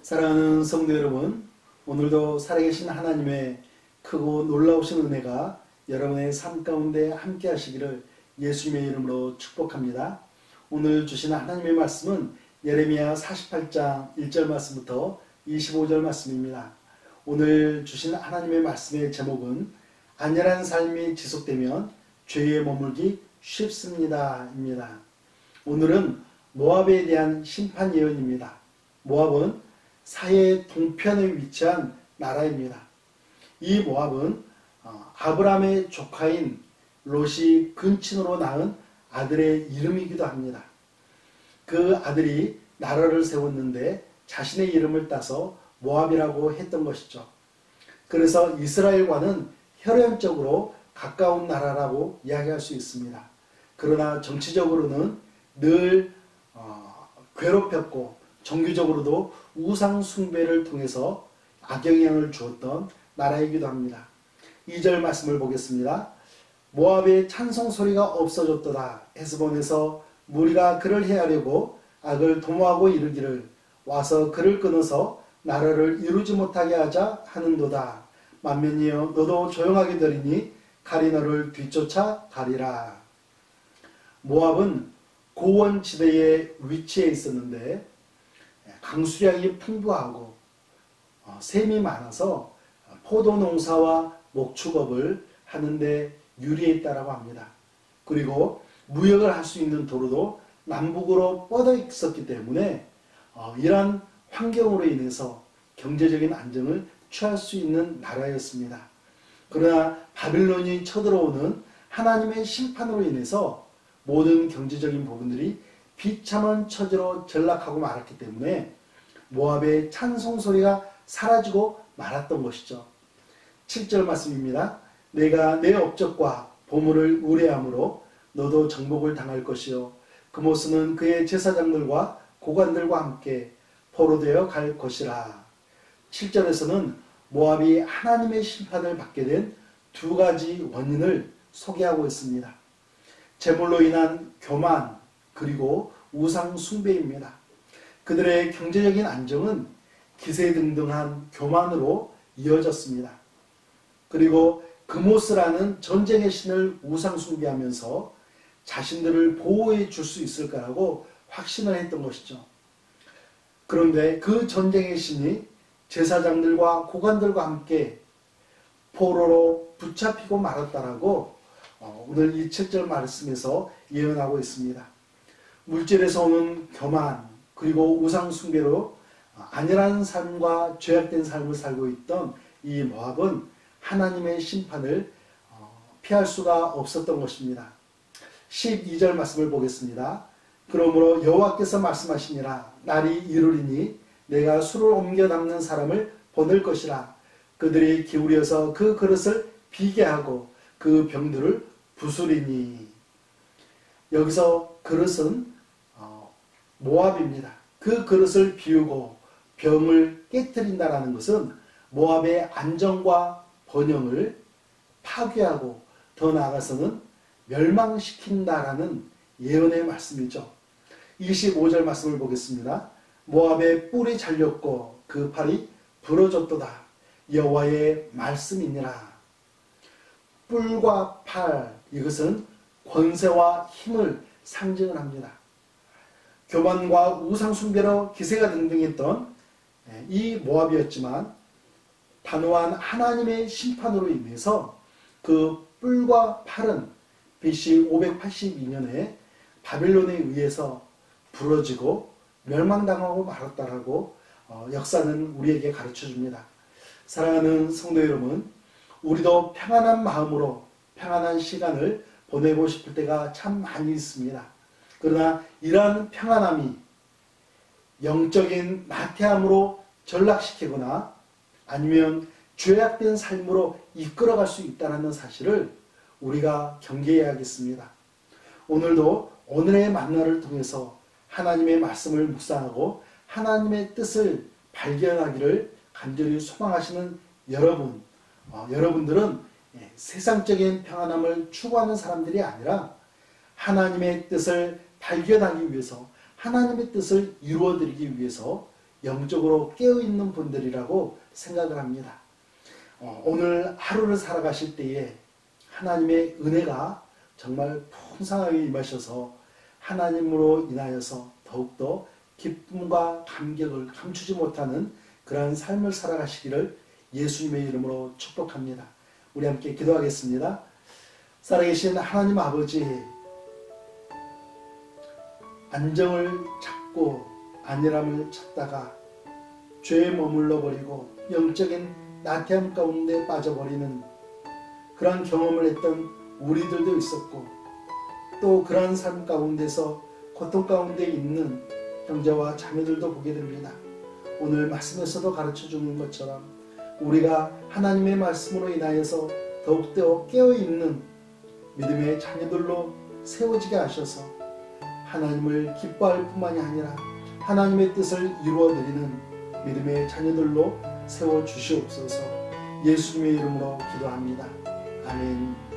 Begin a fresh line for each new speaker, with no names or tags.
사랑하는 성도 여러분, 오늘도 살아계신 하나님의 크고 놀라우신 은혜가 여러분의 삶 가운데 함께 하시기를 예수님의 이름으로 축복합니다. 오늘 주신 하나님의 말씀은 예레미야 48장 1절 말씀부터 25절 말씀입니다. 오늘 주신 하나님의 말씀의 제목은 안전한 삶이 지속되면 죄에 머물기 쉽습니다 입니다. 오늘은 모압에 대한 심판 예언입니다. 모압은 사해 동편에 위치한 나라입니다. 이 모압은 아브라함의 조카인 롯이 근친으로 낳은 아들의 이름이기도 합니다. 그 아들이 나라를 세웠는데 자신의 이름을 따서 모압이라고 했던 것이죠. 그래서 이스라엘과는 혈연적으로 가까운 나라라고 이야기할 수 있습니다. 그러나 정치적으로는 늘 괴롭혔고 정규적으로도 우상 숭배를 통해서 악영향을 주었던 나라이기도 합니다. 2절 말씀을 보겠습니다. 모압의 찬송 소리가 없어졌도다. 헤스본에서 무리가 그를 해하려고 악을 도모하고 이르기를 와서 그를 끊어서 나라를 이루지 못하게 하자 하는도다. 만면이여 너도 조용하게 되리니 칼이 너를 뒤쫓아 가리라. 모압은 고원지대에 위치해 있었는데 강수량이 풍부하고 샘이 많아서 포도 농사와 목축업을 하는데 유리했다라고 합니다. 그리고 무역을 할 수 있는 도로도 남북으로 뻗어 있었기 때문에 이러한 환경으로 인해서 경제적인 안정을 취할 수 있는 나라였습니다. 그러나 바빌론이 쳐들어오는 하나님의 심판으로 인해서 모든 경제적인 부분들이 비참한 처지로 전락하고 말았기 때문에 모압의 찬송 소리가 사라지고 말았던 것이죠. 7절 말씀입니다. 내가 내 업적과 보물을 우려함으로 너도 정복을 당할 것이요 그모스는 그의 제사장들과 고관들과 함께 포로되어 갈 것이라. 7절에서는 모압이 하나님의 심판을 받게 된 두 가지 원인을 소개하고 있습니다. 재물로 인한 교만 그리고 우상 숭배입니다. 그들의 경제적인 안정은 기세등등한 교만으로 이어졌습니다. 그리고 그모스라는 전쟁의 신을 우상 숭배하면서 자신들을 보호해 줄 수 있을까라고 확신을 했던 것이죠. 그런데 그 전쟁의 신이 제사장들과 고관들과 함께 포로로 붙잡히고 말았다라고 오늘 이 7절 말씀에서 예언하고 있습니다. 물질에서 오는 교만 그리고 우상 숭배로 안일한 삶과 죄악된 삶을 살고 있던 이 모압은 하나님의 심판을 피할 수가 없었던 것입니다. 12절 말씀을 보겠습니다. 그러므로 여호와께서 말씀하시니라 날이 이르리니 내가 술을 옮겨 담는 사람을 보낼 것이라. 그들이 기울여서 그 그릇을 비게 하고 그 병들을 부수리니. 여기서 그릇은 모압입니다. 그 그릇을 비우고 병을 깨뜨린다라는 것은 모압의 안정과 번영을 파괴하고 더 나아가서는 멸망시킨다라는 예언의 말씀이죠. 25절 말씀을 보겠습니다. 모압의 뿔이 잘렸고 그 팔이 부러졌도다. 여호와의 말씀이니라. 뿔과 팔 이것은 권세와 힘을 상징을 합니다. 교만과 우상숭배로 기세가 등등했던 이 모압이었지만 단호한 하나님의 심판으로 인해서 그 뿔과 팔은 BC 582년에 바빌론에 의해서 부러지고 멸망당하고 말았다라고 역사는 우리에게 가르쳐줍니다. 사랑하는 성도 여러분, 우리도 평안한 마음으로 평안한 시간을 보내고 싶을 때가 참 많이 있습니다. 그러나 이러한 평안함이 영적인 나태함으로 전락시키거나 아니면 죄악된 삶으로 이끌어갈 수 있다는 사실을 우리가 경계해야겠습니다. 오늘도 오늘의 만나를 통해서 하나님의 말씀을 묵상하고 하나님의 뜻을 발견하기를 간절히 소망하시는 여러분들은 세상적인 평안함을 추구하는 사람들이 아니라 하나님의 뜻을 발견하기 위해서 하나님의 뜻을 이루어드리기 위해서 영적으로 깨어있는 분들이라고 생각을 합니다. 오늘 하루를 살아가실 때에 하나님의 은혜가 정말 풍성하게 임하셔서 하나님으로 인하여서 더욱더 기쁨과 감격을 감추지 못하는 그러한 삶을 살아가시기를 예수님의 이름으로 축복합니다. 우리 함께 기도하겠습니다. 살아계신 하나님 아버지, 안정을 찾고 안일함을 찾다가 죄에 머물러 버리고 영적인 나태함 가운데 빠져버리는 그러한 경험을 했던 우리들도 있었고, 또 그러한 삶 가운데서 고통 가운데 있는 형제와 자매들도 보게 됩니다. 오늘 말씀에서도 가르쳐주는 것처럼 우리가 하나님의 말씀으로 인하여서 더욱더 깨어있는 믿음의 자녀들로 세워지게 하셔서 하나님을 기뻐할 뿐만이 아니라 하나님의 뜻을 이루어드리는 믿음의 자녀들로 세워주시옵소서. 예수님의 이름으로 기도합니다. 아멘.